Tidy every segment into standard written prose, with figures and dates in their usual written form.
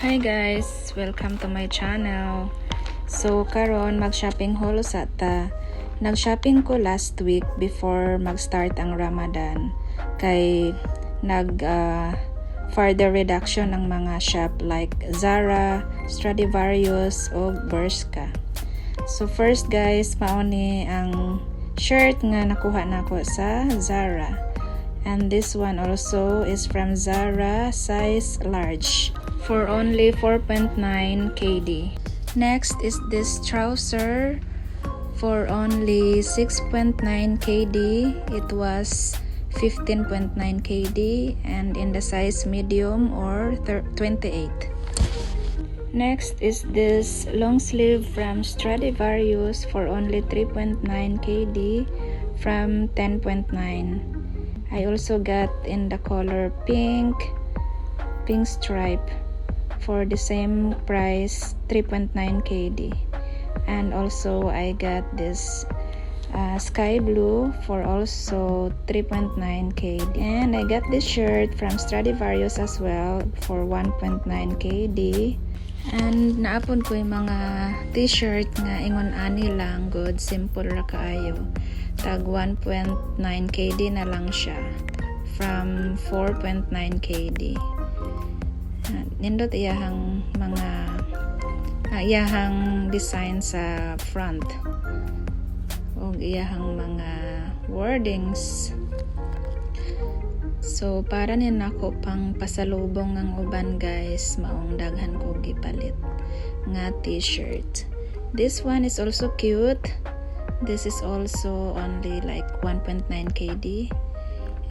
Hi guys, welcome to my channel. So karon mag-shopping haul sa ta. Nag-shopping ko last week before mag-start ang Ramadan kay further reduction ng mga shop like Zara, Stradivarius o Bershka. So first guys, mauni ang shirt nga nakuha nako sa Zara. And this one also is from Zara, size large, for only 4.9 KD. Next is this trouser for only 6.9 KD. It was 15.9 KD and in the size medium or 28. Next is this long sleeve from Stradivarius for only 3.9 KD from 10.9. I also got in the color pink stripe for the same price, 3.9 KD. And also I got this sky blue for also 3.9 KD. And I got this shirt from Stradivarius as well for 1.9 KD. And naapon ko yung mga t-shirt nga ingon ani lang, good, simple ra kaayo. Tag 1.9 KD na lang siya from 4.9 KD. Nindot iyahang mga iyahang design sa front o iyahang mga wordings. So para ni nako pang pasalubong ang uban guys, maong daghan ko gipalit nga t-shirt. This one is also cute. This is also only like 1.9 KD.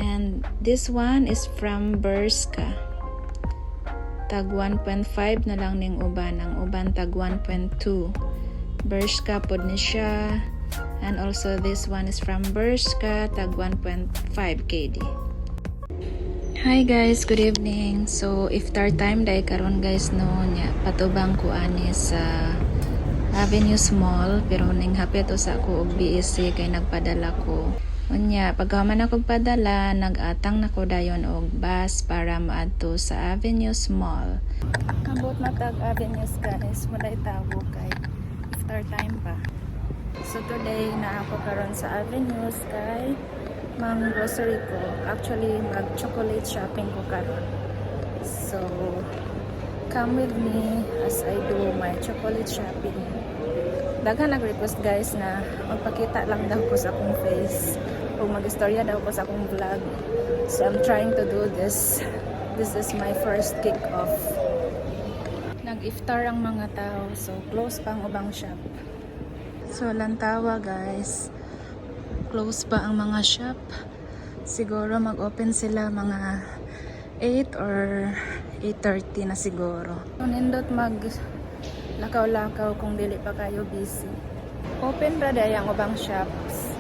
And this one is from Bershka. Tag 1.5 na lang ning uban. Ang uban tag 1.2. Bershka pod ni siya. And also this one is from Bershka. Tag 1.5 KD. Hi guys, good evening. So iftar time day karon guys no nya patubang ko ani sa Avenues Mall pero ning hapit sa ako og BSC kay nagpadala ko. Unya pagkaman ako padala, nagatang nako dayon og bus para maadto sa Avenues Mall. Ambot na tag Avenues guys, walay tawo kay iftar time pa. So today na ako karon sa Avenues kay mang grocery ko. Actually mag chocolate shopping ko karon. So come with me as I do my chocolate shopping. Daghan nag-request guys na magpakita lang daw ko sa akong face o mag-istorya daw ko sa akong vlog. So I'm trying to do this. This is my first kick-off. Nag-iftar ang mga tao, so close pa ang ubang shop. So Lantawa guys, close pa ang mga shop. Siguro mag-open sila mga 8 or 8:30 na siguro. So nindot mag lakaw-lakaw kung dili pa kayo busy. Open ra day ang ubang shops.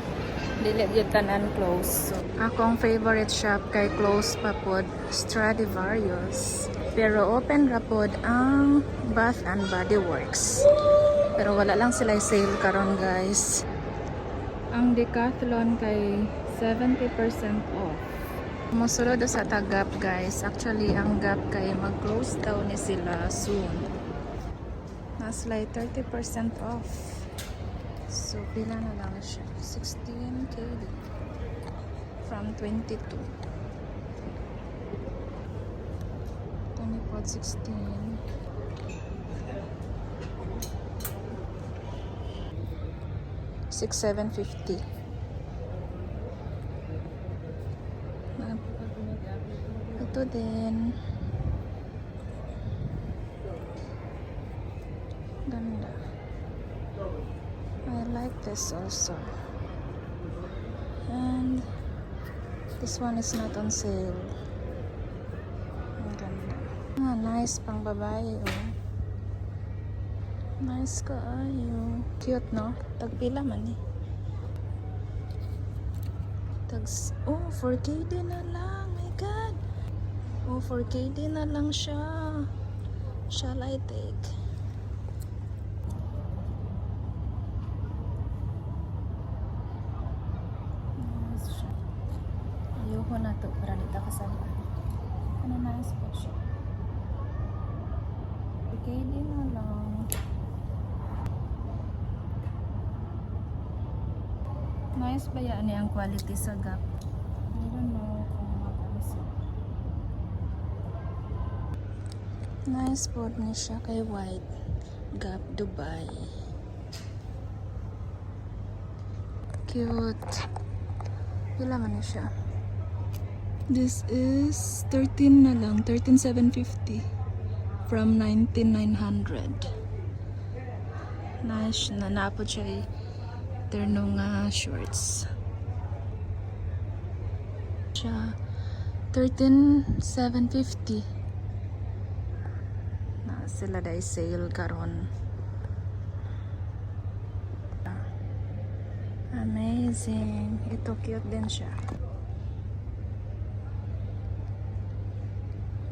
Dili gyud tanan close. So, akong favorite shop kay close pa pod Stradivarius. Pero open ra pod ang Bath and Body Works. Pero wala lang sila sale karon guys. Ang Decathlon kay 70% off. Musulod sa Gap guys. Actually ang Gap kay mag-close daw ni sila soon. Mas like 30% off. So pila na lang siya, 16 KD from 22. 16 6,750. Ito din ganda. I like this also. And this one is not on sale. Ang ganda. Nice pang babae oh. Nice kaayo. Cute no? Tagpila man eh. Oh, 4KD na lang. My God. Oh, 4KD na lang siya. Shall I take? Ayoko na to para dito kasama. Ano nice po siya. KD na lang. Nice ba yan ang quality sa Gap? I don't know kung magkano siya. Nice po ni siya kay white. Gap Dubai. Cute. Pila man na siya. This is 13 na lang. 13,750 from 19,900. Nice na naapod siya eh. Ternong shorts. Siya 13,750. Na sila dai sale karon. Amazing. Ito cute din siya.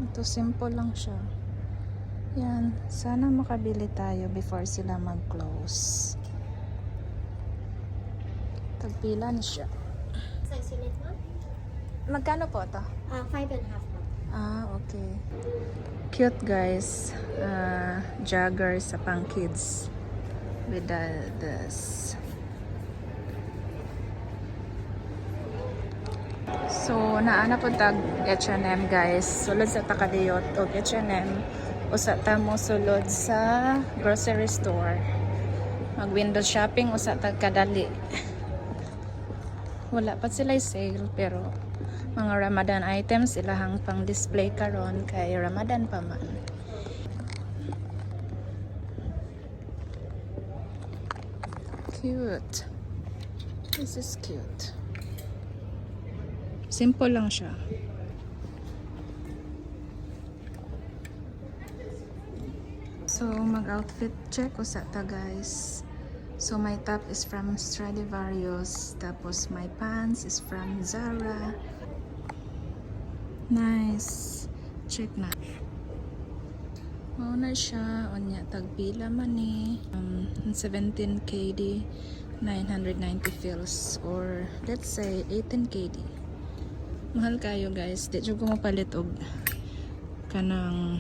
Ito simple lang siya. Yan. Sana makabili tayo before sila mag-close. Tagpila na siya. Size ulit mo? Magkano po ito? 5.5 mo. Okay. Cute guys. Jogger sa pang kids. With this. So, naana po tag H&M guys. Sulod sa Takadiyot o H&M. Usa ta mo sulod sa grocery store. Mag window shopping usa tag kadali. Wala pa sila sale pero mga Ramadan items ilahang pang display karon kay Ramadan pa man. Cute. This is cute. Simple lang siya. So, mag-outfit check usa ta guys. So, my top is from Stradivarius. Tapos, my pants is from Zara. Nice. Check na. Na siya. Onya, tagpila man eh. 17 KD, 990 fils. Or, let's say, 18 KD. Mahal kayo guys. Di ko mapalit og kanang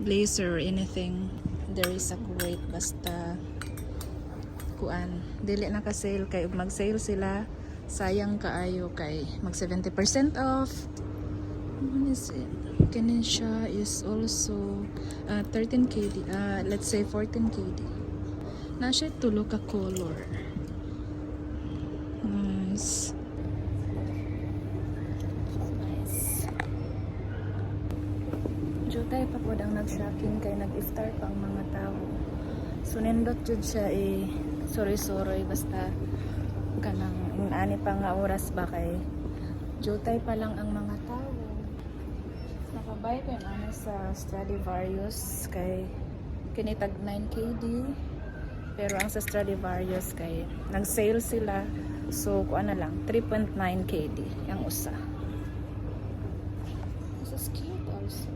blazer or anything. There is a Kuwait. Basta kuan dili na ka sale kay ug mag sale sila sayang kaayo kay mag 70% off. What is it? Kanin siya is also 13 KD, let's say 14 KD na siya tulo ka color. Nice. Jutay pa po dang nag-shopping kay nag-iftar pang mga tao. So nindot jud siya sorry basta kanang ani pa nga oras ba kay jutay pa lang ang mga tao. Nakabay ko yung sa Stradivarius kay kinitag 9 KD pero ang sa Stradivarius kay nag-sale sila so kuan na lang 3.9 KD ang usa. This is cute also.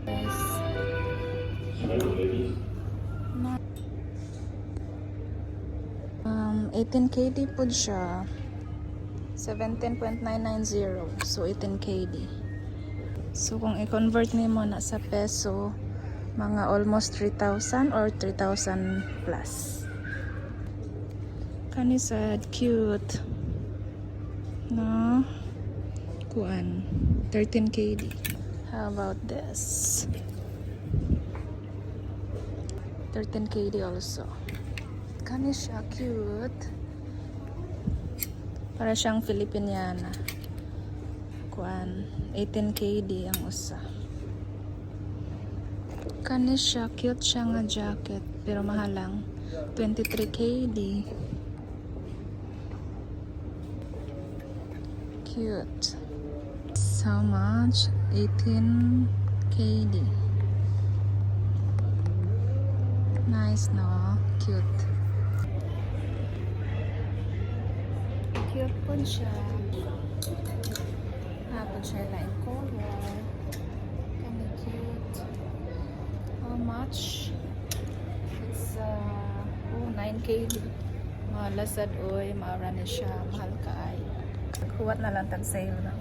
Yes. 18 KD po siya. 17.990. So 18 KD. So kung i-convert nimo na sa peso, mga almost 3,000 or 3,000 plus. Kani sad cute. No? Kuan. 13 KD. How about this? 13 KD also. Kani siya cute. Para siyang Filipiniana. Kuan. 18 KD ang usa. Kani siya cute siya nga jacket. Pero mahal lang. 23 KD. Cute. So much? 18 KD. Nice, no? Cute. Cute po siya. Hapon siya like color. Kami cute. How much? It's 9 KD. Malasad oy, maara na siya. Mahal ka ay. Huwat na lang tag sale na.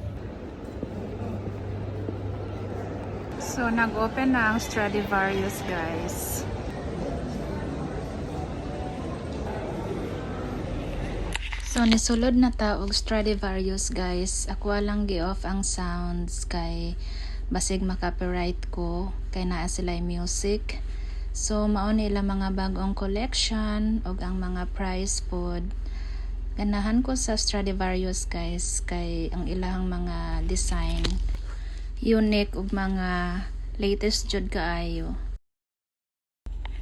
So, nag-open na ang Stradivarius, guys. So, nisulod na ta og Stradivarius, guys. Ako lang gi-off ang sounds kay basig makapiright ko kay naa sila music. So, mao nila mga bagong collection og ang mga price pod. Ganahan ko sa Stradivarius, guys, kay ang ilang mga design unique ug mga latest jud kaayo.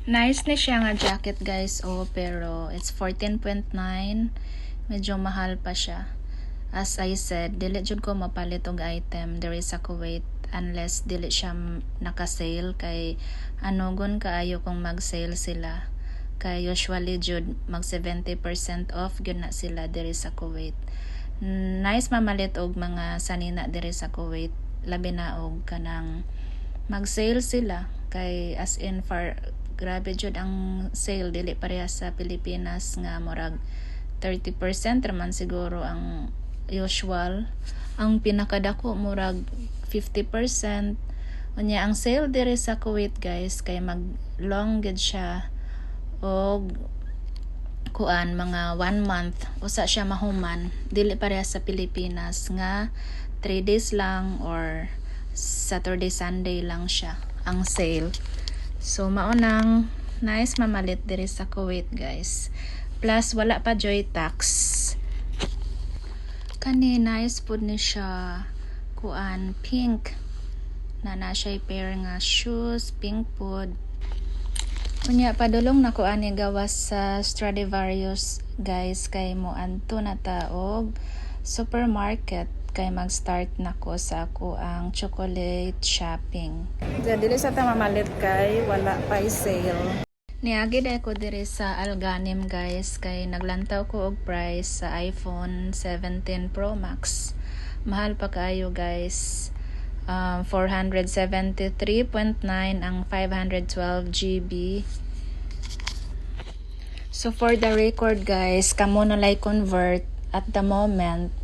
Nice ni siya nga jacket, guys, pero it's 14.9. Medyo mahal pa siya. As I said, dili jud ko mapalit og item there is a Kuwait unless dili siya naka-sale kay anugon kaayo kung mag-sale sila. Kay usually jud mag 70% off gyud na sila diri sa Kuwait. Nice mamalit og mga sanina diri sa Kuwait, labi na og kanang mag-sale sila kay as in far grabe jud ang sale, dili pareha sa Pilipinas nga murag 30% raman siguro ang usual. Ang pinakadako murag 50%. Unya ang sale diri sa Kuwait, guys, kay mag long gid siya og kuan mga 1 month usa siya mahuman, dili pareha sa Pilipinas nga 3 days lang or Saturday Sunday lang siya ang sale. So mao nang nice mamalit diri sa Kuwait, guys. Plus wala pa joy tax. Kani nice pud ni siya kuan pink na siya pair nga shoes pink pud. Unya padulong na kuan ni gawas sa Stradivarius, guys, kay mo anto na ta og supermarket kay mag-start na ko sa ako ang chocolate shopping. Dili sa ta mamalit kay wala pa sale. Niagi day ko diri sa Alganim, guys, kay naglantaw ko og price sa iPhone 17 Pro Max. Mahal pa kaayo, guys. 473.9 ang 512 GB. So for the record, guys, kamo na like convert at the moment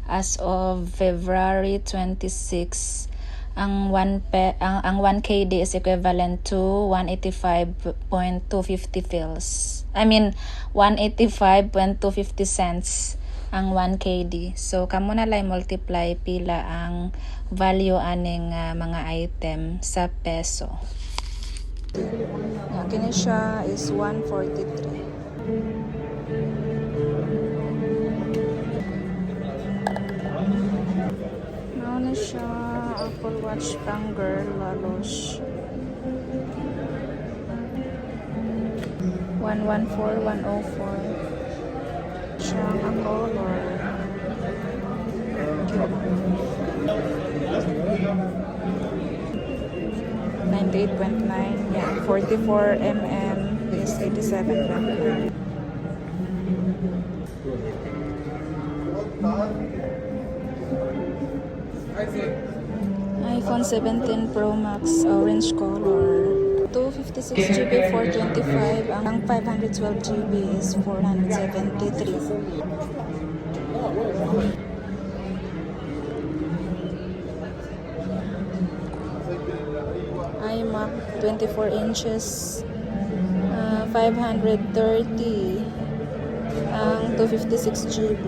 as of February 26 ang 1 KD is equivalent to 185.250 fils. I mean 185.250 cents ang 1 KD. So kamo na lay multiply pila ang value aning mga item sa peso. Kini siya is 143. Mao na siya Apple Watch pang girl lalos. 114104 siya ang color. 98.9, yeah. 44 mm is 87.9. iPhone 17 Pro Max orange color. 256 GB 425, ang 512 GB is 473. iMac 24 inches, 530 ang 256 GB.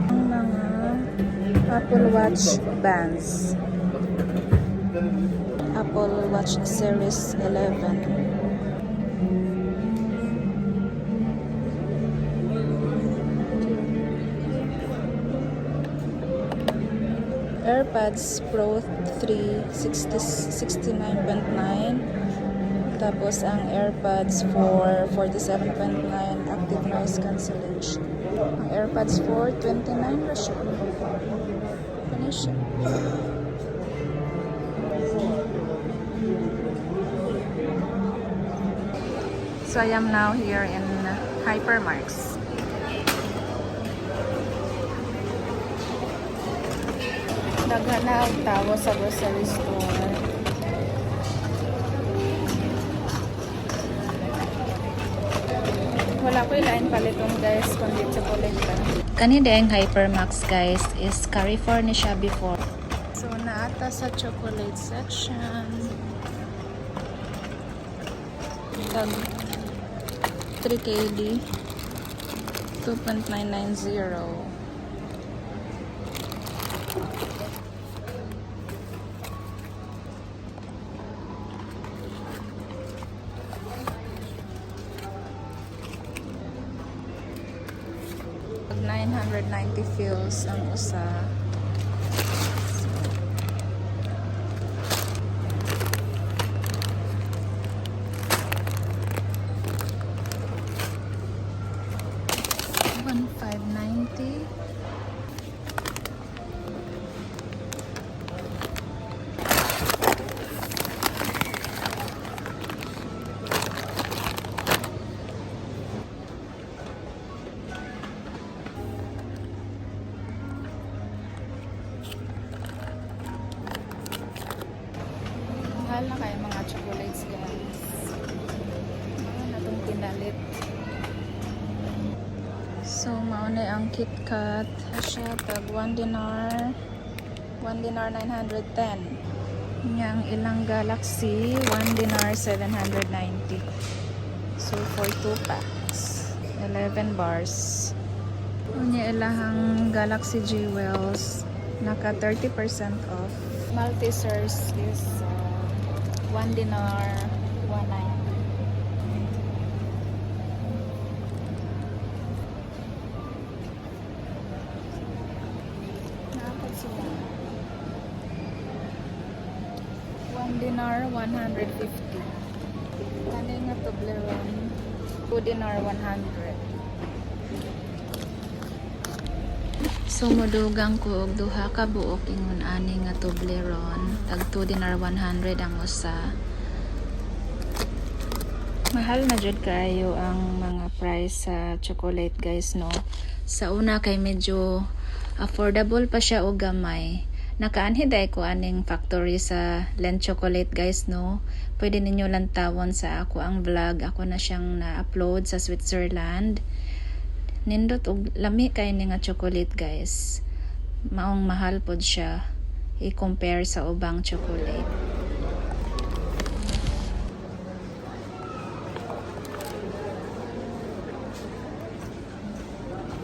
Ang mga Apple Watch bands, Apple Watch Series 11. AirPods Pro 3 69.9, tapos ang AirPods 4 47.9 active noise cancellation. Ang AirPods 4 29 na siya. Ano siya? So I am now here in Hypermarks. Daghan na ang tao sa grocery store. Wala ko ilain paliton, guys, kundi chocolate lang. Kani daing Hypermax guys is Carrefour ni siya before. So naata sa chocolate section. Tag 3 KD 2.990. Pag 990 fills ang usa. So, 1,590. Mahal na kayo mga chocolates guys. Mahal na itong pinalit. So, mauna ang KitKat. Siya, tag 1 dinar. 1 dinar 910. Yang ilang Galaxy, 1 dinar 790. So, for 2 packs. 11 bars. Unya ilahang Galaxy Jewels. Naka 30% off. Maltesers is 1 dinar 190. Nakapag sila 1 dinar 150. Kani nga Toblerone 2 dinar 100. So modugang ko og duha ka buok ingon ani nga Toblerone tag 2 dinar 100 ang usa. Mahal na jud kayo ang mga price sa chocolate guys no. Sa una kay medyo affordable pa siya og gamay. Nakaanhi day ko aning factory sa Lent Chocolate guys no. Pwede ninyo lantawon sa ako ang vlog. Ako na siyang na-upload sa Switzerland. Nindot og lami kay ni nga chocolate guys. Maong mahal pod siya i-compare sa ubang chocolate.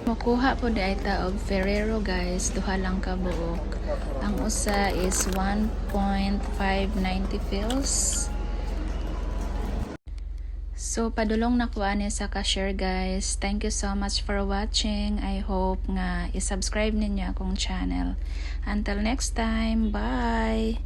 Makuha po di ta og Ferrero guys, duha lang ka buok. Ang usa is 1.590 fills. So padulong na ko ani sa cashier guys. Thank you so much for watching. I hope nga i-subscribe ninyo akong channel. Until next time, bye.